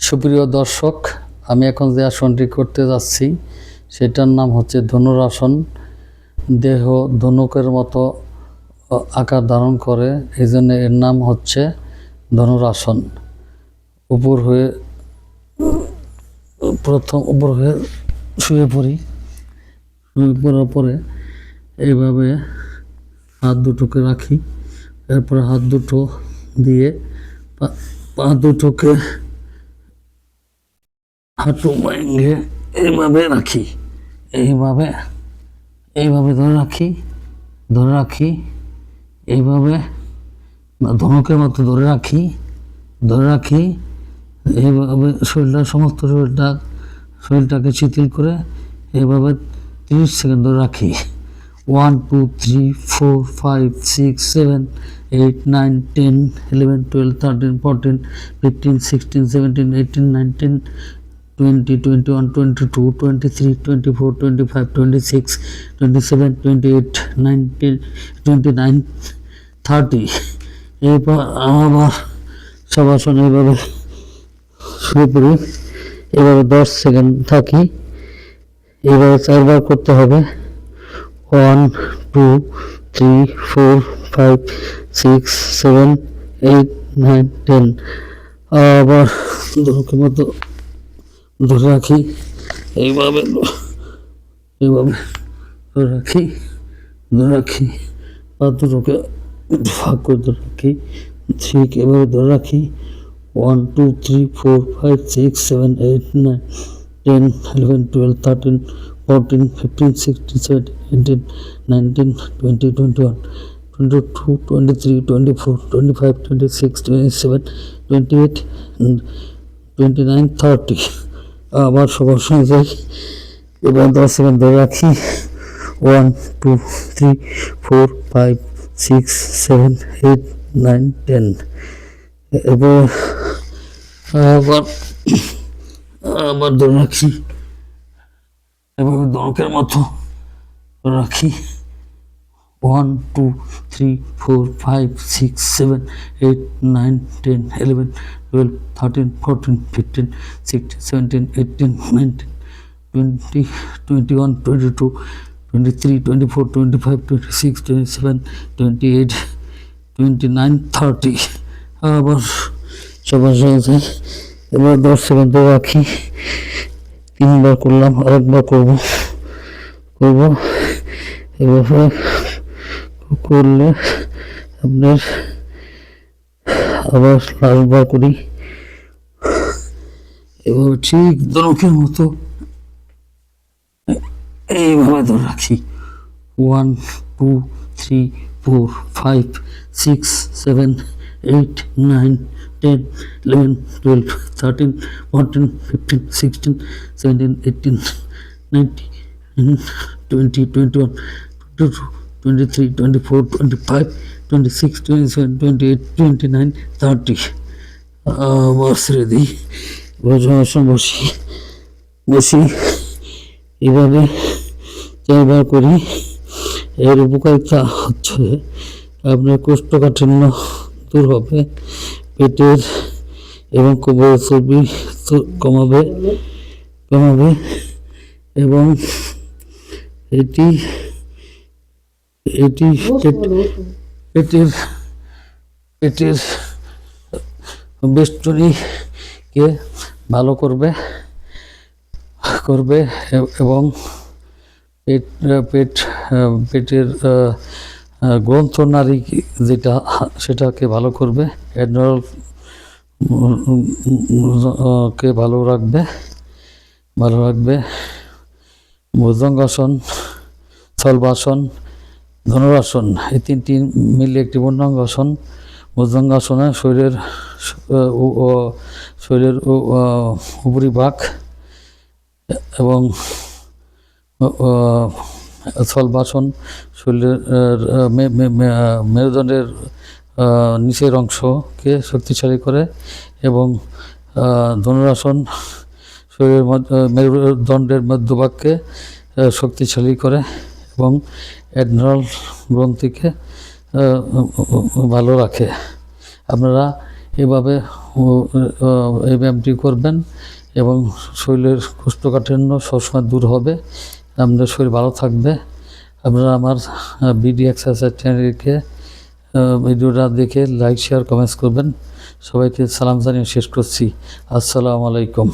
সুপ্রিয় দর্শক, আমি এখন যে আসনটি করতে যাচ্ছি সেটার নাম হচ্ছে ধনুরাসন। দেহ ধনুকের মতো আকার ধারণ করে, এই জন্য এর নাম হচ্ছে ধনুরাসন। উপর হয়ে শুয়ে পড়ি। শুয়ে পড়ার পরে এইভাবে হাত দুটোকে রাখি, এরপরে হাত দুটো দিয়ে পা দুটোকে হাঁটু ভেঙে এইভাবে রাখি, এইভাবে ধরে রাখি এইভাবে ধনুকের মতো ধরে রাখি এইভাবে সমস্ত শরীরটাকে শিথিল করে এইভাবে 30 সেকেন্ড ধরে রাখি। 1 2 3 4 5 6 7 8 9 10 11 12 13 14 15 16 17 18 19 20 21 22 23 24 25 26 27 28 19 29 30। এরপর আবার সবাসন এইভাবে শুরু করি, এভাবে 10 সেকেন্ড থাকি। এইভাবে 4 বার করতে হবে। 1 2 3 4 5 6 7 8 9 10। আবার ধনুকের মতো ধরে রাখি, এইভাবে ধরে রাখি পা দুটোকে ভাগ করে ধরে রাখি, ঠিক এভাবে ধরে রাখি। 1 2 3 4 5 6 7 8 9 10 11 12 13 14 15 16 17 18 19 20 21 22 23 24 25 26 27 28 29 30। আবার সবার সঙ্গে যাই, এবার 10 সেকেন্ড ধরে রাখি। 1 2 3 4 5 6 7 8 9 10। এবার আবার ধরে রাখি, এভাবে ধনুকের মতো রাখি। 1 2 3 4 5 6 7 8 9 10 11 12 13 14 15 16 17 18 19 20 21 22 23 24 25 26 27 28 29 30। আবার সবার সাথে এবার 10 সেকেন্ড রাখি। 3 বার করলাম, আরেকবার করবো। এভাবে করলে আপনার আবার লাস্টবার করি, এভাবে ঠিক ধনুকের মতো এইভাবে ধরে রাখি। 1 2 3 4 5 6 7 8 9 10 11 12 13 14 15 16 17 18 19 20 21 22 23 24 25 26 27 28 29 30। আবার ছেড়ে দিই, বসি এভাবে 4 বার করি। এর উপকারিতা হচ্ছে আপনার কোষ্ঠকাঠিন্য দূর হবে, পেটের এবং কোমরের চর্বি কমাবে এবং এটি পেটের বেষ্টনীকে ভালো করবে এবং পেটের গ্রন্থনালী যেটা সেটাকে ভালো করবে, অ্যাডনল কে ভালো রাখবে। ভুজঙ্গাসন, স্থলবাসন, ধনুরাসন এই 3টি মিলে একটি পূর্ণাঙ্গাসন। ভুজঙ্গাসনে শরীরের উপরিভাগ এবং স্থলবাসন শরীরের মেরুদণ্ডের নিচের অংশকে শক্তিশালী করে এবং ধনুরাসন শরীরের মেরুদণ্ডের মধ্যভাগকে শক্তিশালী করে এবং অ্যাডনল গ্রন্থিকে ভালো রাখে। আপনারা এভাবে এই ব্যায়ামটি করবেন এবং শরীরের কোষ্ঠকাঠিন্য সবসময় দূর হবে, আপনার শরীর ভালো থাকবে। আপনারা আমার বিডি এক্সারসাইজ চ্যানেলকে ভিডিওটা দেখে লাইক শেয়ার কমেন্টস করবেন। সবাইকে সালাম জানিয়ে শেষ করছি। আসসালামু আলাইকুম।